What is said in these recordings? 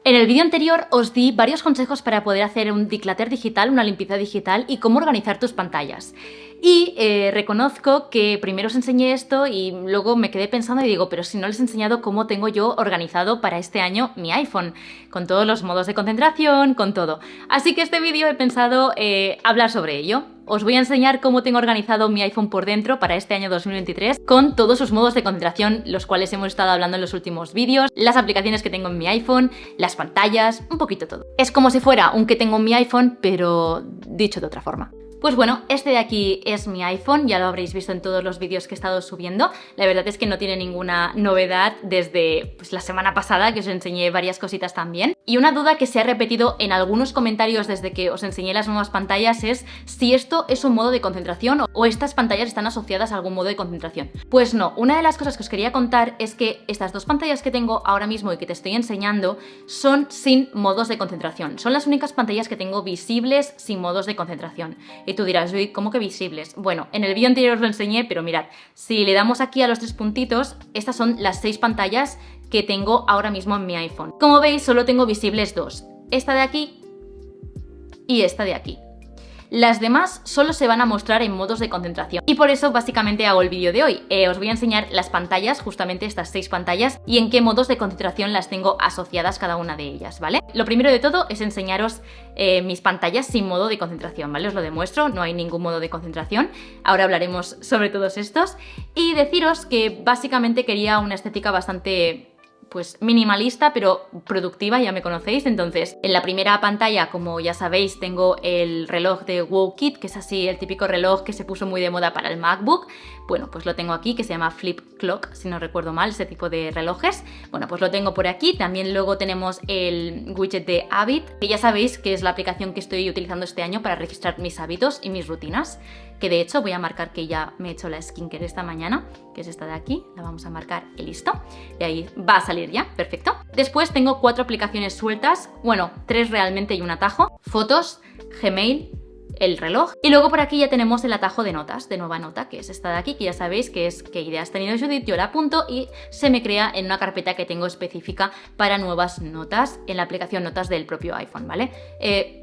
En el vídeo anterior os di varios consejos para poder hacer un declutter digital, una limpieza digital y cómo organizar tus pantallas. Y reconozco que primero os enseñé esto y luego me quedé pensando y digo, pero si no les he enseñado cómo tengo yo organizado para este año mi iPhone, con todos los modos de concentración, con todo. Así que este vídeo he pensado hablar sobre ello. Os voy a enseñar cómo tengo organizado mi iPhone por dentro para este año 2023 con todos sus modos de concentración, los cuales hemos estado hablando en los últimos vídeos, las aplicaciones que tengo en mi iPhone, las pantallas, un poquito todo. Es como si fuera un que tengo en mi iPhone, pero dicho de otra forma. Pues bueno, este de aquí es mi iPhone, ya lo habréis visto en todos los vídeos que he estado subiendo. La verdad es que no tiene ninguna novedad desde la semana pasada, que os enseñé varias cositas también. Y una duda que se ha repetido en algunos comentarios desde que os enseñé las nuevas pantallas es si esto es un modo de concentración o estas pantallas están asociadas a algún modo de concentración. Pues no, una de las cosas que os quería contar es que estas dos pantallas que tengo ahora mismo y que te estoy enseñando son sin modos de concentración. Son las únicas pantallas que tengo visibles sin modos de concentración. Y tú dirás, uy, ¿cómo que visibles? Bueno, en el vídeo anterior os lo enseñé, pero mirad, si le damos aquí a los tres puntitos, estas son las 6 pantallas que tengo ahora mismo en mi iPhone. Como veis, solo tengo visibles dos, esta de aquí y esta de aquí. Las demás solo se van a mostrar en modos de concentración y por eso básicamente hago el vídeo de hoy. Os voy a enseñar las pantallas, justamente estas 6 pantallas, y en qué modos de concentración las tengo asociadas cada una de ellas, ¿vale? Lo primero de todo es enseñaros mis pantallas sin modo de concentración, ¿vale? Os lo demuestro, no hay ningún modo de concentración. Ahora hablaremos sobre todos estos y deciros que básicamente quería una estética bastante minimalista pero productiva, ya me conocéis. Entonces en la primera pantalla, como ya sabéis, tengo el reloj de WowKit, que es así el típico reloj que se puso muy de moda para el MacBook. Bueno, pues lo tengo aquí, que se llama Flip Clock, si no recuerdo mal, ese tipo de relojes. Bueno, pues lo tengo por aquí. También luego tenemos el widget de Habit, que ya sabéis que es la aplicación que estoy utilizando este año para registrar mis hábitos y mis rutinas, que de hecho voy a marcar que ya me he hecho la skincare esta mañana, que es esta de aquí, la vamos a marcar y listo. Y ahí va a salir ya, perfecto. Después tengo 4 aplicaciones sueltas, bueno, 3 realmente y un atajo: Fotos, Gmail, el reloj, y luego por aquí ya tenemos el atajo de notas, de nueva nota, que es esta de aquí, que ya sabéis que es qué idea has tenido, Judith. Yo la apunto y se me crea en una carpeta que tengo específica para nuevas notas en la aplicación Notas del propio iPhone, ¿vale?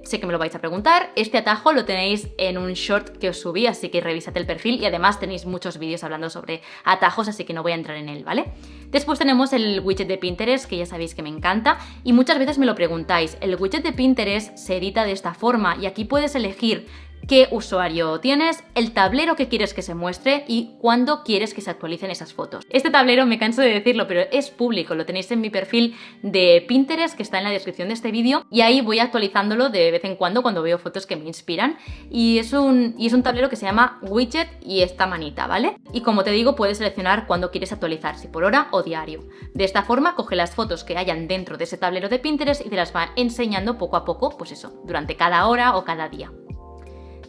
Sé que me lo vais a preguntar, este atajo lo tenéis en un short que os subí, así que revisad el perfil y además tenéis muchos vídeos hablando sobre atajos, así que no voy a entrar en él, ¿vale? Después tenemos el widget de Pinterest, que ya sabéis que me encanta y muchas veces me lo preguntáis. El widget de Pinterest se edita de esta forma y aquí puedes elegir qué usuario tienes, el tablero que quieres que se muestre y cuándo quieres que se actualicen esas fotos. Este tablero, me canso de decirlo, pero es público, lo tenéis en mi perfil de Pinterest, que está en la descripción de este vídeo, y ahí voy actualizándolo de vez en cuando veo fotos que me inspiran, y es un tablero que se llama widget y esta manita, ¿vale? Y como te digo, puedes seleccionar cuándo quieres actualizar, si por hora o diario. De esta forma coge las fotos que hayan dentro de ese tablero de Pinterest y te las va enseñando poco a poco, pues eso, durante cada hora o cada día.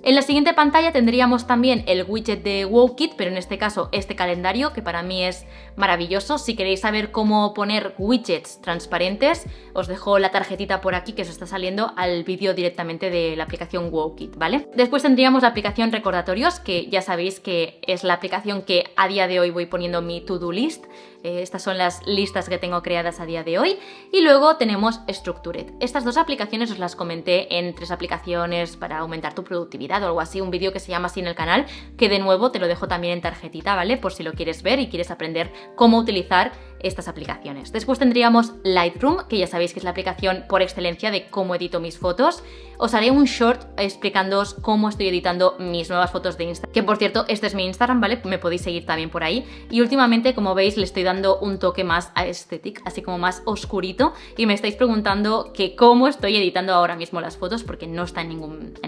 En la siguiente pantalla tendríamos también el widget de WowKit, pero en este caso este calendario, que para mí es maravilloso. Si queréis saber cómo poner widgets transparentes, os dejo la tarjetita por aquí que os está saliendo al vídeo directamente de la aplicación WowKit, ¿vale? Después tendríamos la aplicación Recordatorios, que ya sabéis que es la aplicación que a día de hoy voy poniendo mi to-do list. Estas son las listas que tengo creadas a día de hoy. Y luego tenemos Structured. Estas dos aplicaciones os las comenté en 3 aplicaciones para aumentar tu productividad o algo así, un vídeo que se llama así en el canal, que de nuevo te lo dejo también en tarjetita, ¿vale? Por si lo quieres ver y quieres aprender cómo utilizar estas aplicaciones. Después tendríamos Lightroom, que ya sabéis que es la aplicación por excelencia de cómo edito mis fotos. Os haré un short explicándoos cómo estoy editando mis nuevas fotos de Instagram, que por cierto, este es mi Instagram, ¿vale? Me podéis seguir también por ahí. Y últimamente, como veis, le estoy dando un toque más aesthetic, así como más oscurito, y me estáis preguntando que cómo estoy editando ahora mismo las fotos, porque no está en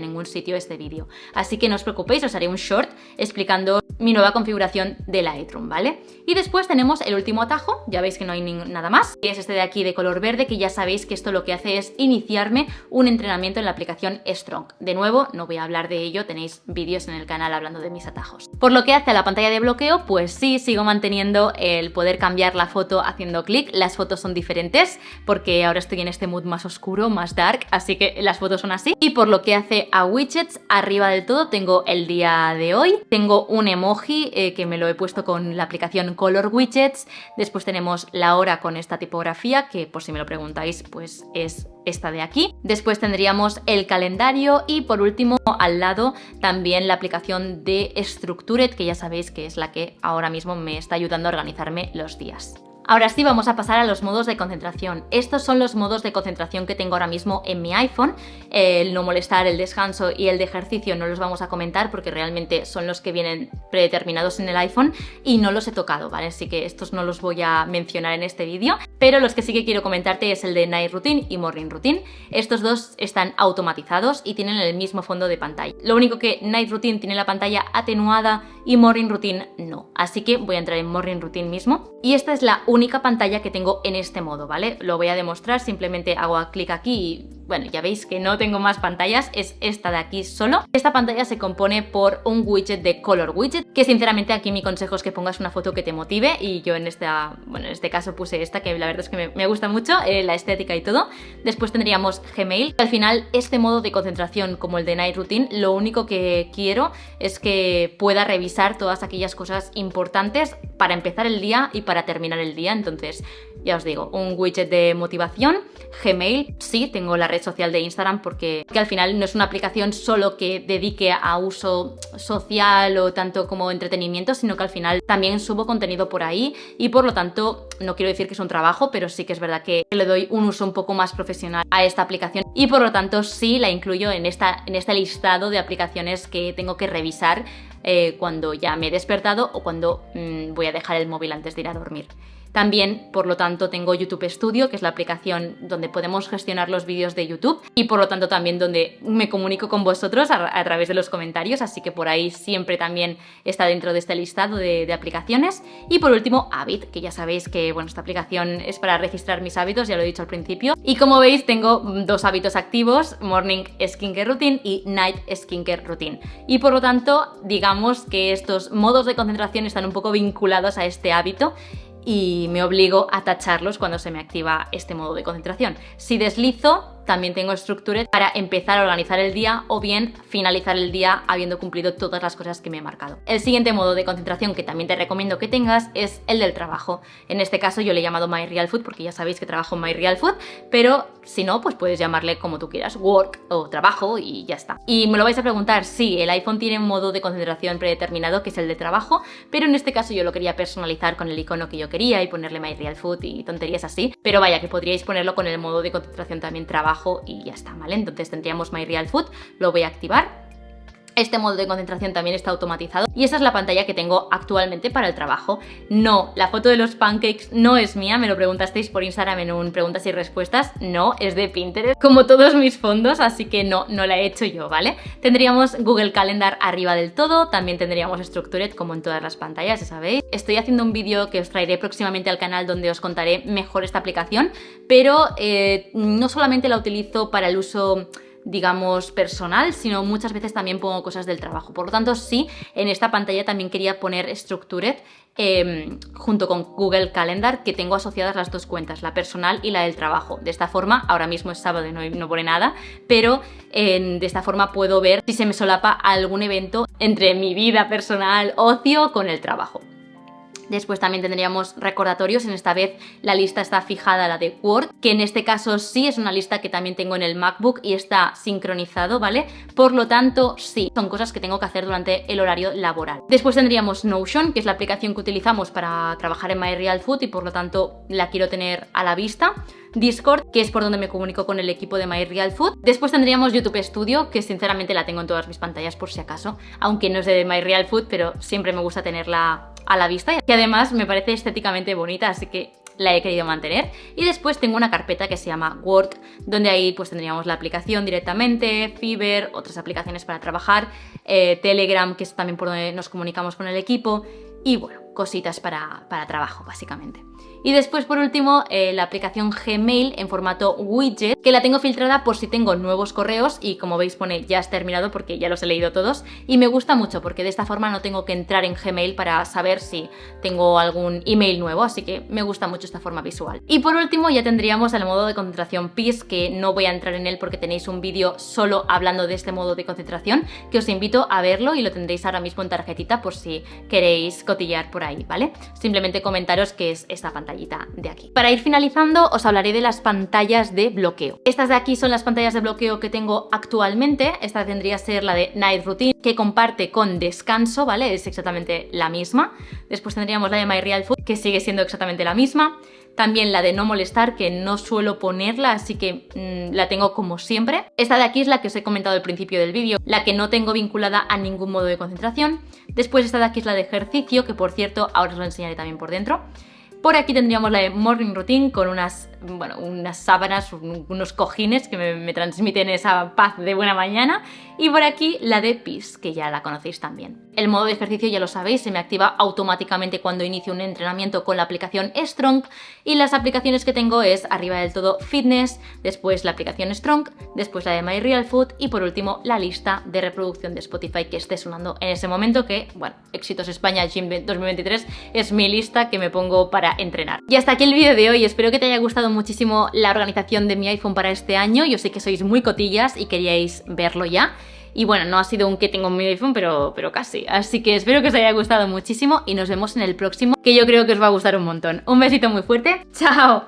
ningún sitio este vídeo. Así que no os preocupéis, os haré un short explicando mi nueva configuración de Lightroom, ¿vale? Y después tenemos el último atajo, ya veis que no hay nada más, que es este de aquí de color verde, que ya sabéis que esto lo que hace es iniciarme un entrenamiento en la aplicación Strong. De nuevo, no voy a hablar de ello, tenéis vídeos en el canal hablando de mis atajos. Por lo que hace a la pantalla de bloqueo, pues sí, sigo manteniendo el poder cambiar la foto haciendo clic. Las fotos son diferentes porque ahora estoy en este mood más oscuro, más dark, así que las fotos son así. Y por lo que hace a widgets, arriba del todo tengo el día de hoy, tengo un emoji que me lo he puesto con la aplicación Color Widgets, después tenemos tenemos la hora con esta tipografía, que por si me lo preguntáis, pues es esta de aquí. Después tendríamos el calendario y por último al lado también la aplicación de Structured, que ya sabéis que es la que ahora mismo me está ayudando a organizarme los días. Ahora sí, vamos a pasar a los modos de concentración. Estos son los modos de concentración que tengo ahora mismo en mi iPhone. El no molestar, el descanso y el de ejercicio no los vamos a comentar porque realmente son los que vienen predeterminados en el iPhone y no los he tocado, ¿vale? Así que estos no los voy a mencionar en este vídeo, pero los que sí que quiero comentarte es el de Night Routine y Morning Routine. Estos dos están automatizados y tienen el mismo fondo de pantalla. Lo único que Night Routine tiene la pantalla atenuada y Morning Routine no. Así que voy a entrar en Morning Routine mismo. Y esta es la única pantalla que tengo en este modo, ¿vale? Lo voy a demostrar, simplemente hago clic aquí y, bueno, ya veis que no tengo más pantallas, es esta de aquí solo. Esta pantalla se compone por un widget de Color Widget, que sinceramente aquí mi consejo es que pongas una foto que te motive y yo en este caso puse esta, que la verdad es que me gusta mucho, la estética y todo. Después tendríamos Gmail. Al final, este modo de concentración como el de Night Routine, lo único que quiero es que pueda revisar todas aquellas cosas importantes para empezar el día y para terminar el día. Entonces, ya os digo, un widget de motivación, Gmail, sí, tengo la red social de Instagram porque al final no es una aplicación solo que dedique a uso social o tanto como entretenimiento, sino que al final también subo contenido por ahí y por lo tanto no quiero decir que es un trabajo, pero sí que es verdad que le doy un uso un poco más profesional a esta aplicación y por lo tanto sí la incluyo en este listado de aplicaciones que tengo que revisar cuando ya me he despertado o cuando voy a dejar el móvil antes de ir a dormir. También, por lo tanto, tengo YouTube Studio, que es la aplicación donde podemos gestionar los vídeos de YouTube y por lo tanto también donde me comunico con vosotros a través de los comentarios, así que por ahí siempre también está dentro de este listado de aplicaciones. Y por último, Habit, que ya sabéis que bueno, esta aplicación es para registrar mis hábitos, ya lo he dicho al principio. Y como veis, tengo dos hábitos activos, Morning Skincare Routine y Night Skincare Routine. Y por lo tanto, digamos que estos modos de concentración están un poco vinculados a este hábito y me obligo a tacharlos cuando se me activa este modo de concentración. Si deslizo, también tengo Structured para empezar a organizar el día o bien finalizar el día habiendo cumplido todas las cosas que me he marcado. El siguiente modo de concentración que también te recomiendo que tengas es el del trabajo. En este caso yo le he llamado My Real Food porque ya sabéis que trabajo en My Real Food, pero si no, pues puedes llamarle como tú quieras, work o trabajo y ya está. Y me lo vais a preguntar, sí, el iPhone tiene un modo de concentración predeterminado que es el de trabajo, pero en este caso yo lo quería personalizar con el icono que yo quería y ponerle My Real Food y tonterías así, pero vaya que podríais ponerlo con el modo de concentración también trabajo y ya está, ¿vale? Entonces tendríamos My Real Food, lo voy a activar. Este modo de concentración también está automatizado y esta es la pantalla que tengo actualmente para el trabajo. No, la foto de los pancakes no es mía, me lo preguntasteis por Instagram en un preguntas y respuestas, no, es de Pinterest, como todos mis fondos, así que no la he hecho yo, ¿vale? Tendríamos Google Calendar arriba del todo, también tendríamos Structured como en todas las pantallas, ya sabéis. Estoy haciendo un vídeo que os traeré próximamente al canal donde os contaré mejor esta aplicación, pero no solamente la utilizo para el uso digamos personal, sino muchas veces también pongo cosas del trabajo. Por lo tanto, sí, en esta pantalla también quería poner Structured junto con Google Calendar, que tengo asociadas las dos cuentas, la personal y la del trabajo. De esta forma, ahora mismo es sábado y no pone nada, pero de esta forma puedo ver si se me solapa algún evento entre mi vida personal, ocio, con el trabajo. Después también tendríamos recordatorios, en esta vez la lista está fijada a la de Word, que en este caso sí es una lista que también tengo en el MacBook y está sincronizado, ¿vale? Por lo tanto, sí, son cosas que tengo que hacer durante el horario laboral. Después tendríamos Notion, que es la aplicación que utilizamos para trabajar en My Real Food y por lo tanto la quiero tener a la vista. Discord, que es por donde me comunico con el equipo de My Real Food. Después tendríamos YouTube Studio, que sinceramente la tengo en todas mis pantallas por si acaso, aunque no es de My Real Food, pero siempre me gusta tenerla a la vista, que además me parece estéticamente bonita, así que la he querido mantener. Y después tengo una carpeta que se llama Work, donde ahí pues tendríamos la aplicación directamente, Fiverr, otras aplicaciones para trabajar, Telegram, que es también por donde nos comunicamos con el equipo, y bueno, cositas para trabajo básicamente. Y después, por último, la aplicación Gmail en formato widget, que la tengo filtrada por si tengo nuevos correos y como veis pone ya has terminado porque ya los he leído todos y me gusta mucho porque de esta forma no tengo que entrar en Gmail para saber si tengo algún email nuevo, así que me gusta mucho esta forma visual. Y por último ya tendríamos el modo de concentración Peace, que no voy a entrar en él porque tenéis un vídeo solo hablando de este modo de concentración, que os invito a verlo y lo tendréis ahora mismo en tarjetita por si queréis cotillar por ahí, ¿vale? Simplemente comentaros que es esta pantalla. pantallita de aquí. Para ir finalizando, os hablaré de las pantallas de bloqueo. Estas de aquí son las pantallas de bloqueo que tengo actualmente. Esta tendría que ser la de Night Routine, que comparte con descanso, ¿vale? Es exactamente la misma. Después tendríamos la de My Real Food, que sigue siendo exactamente la misma. También la de no molestar, que no suelo ponerla, así que la tengo como siempre. Esta de aquí es la que os he comentado al principio del vídeo, la que no tengo vinculada a ningún modo de concentración. Después esta de aquí es la de ejercicio, que por cierto ahora os lo enseñaré también por dentro. Por aquí tendríamos la de Morning Routine con unas sábanas, unos cojines que me transmiten esa paz de buena mañana. Y por aquí la de Peace, que ya la conocéis también. El modo de ejercicio ya lo sabéis, se me activa automáticamente cuando inicio un entrenamiento con la aplicación Strong. Y las aplicaciones que tengo es arriba del todo Fitness, después la aplicación Strong, después la de My Real Food y por último la lista de reproducción de Spotify que esté sonando en ese momento, que, bueno, Éxitos España Gym 2023 es mi lista que me pongo para entrenar. Y hasta aquí el vídeo de hoy, espero que te haya gustado muchísimo la organización de mi iPhone para este año. Yo sé que sois muy cotillas y queríais verlo ya. Y bueno, no ha sido un que tengo en mi iPhone, pero casi. Así que espero que os haya gustado muchísimo y nos vemos en el próximo, que yo creo que os va a gustar un montón. Un besito muy fuerte. ¡Chao!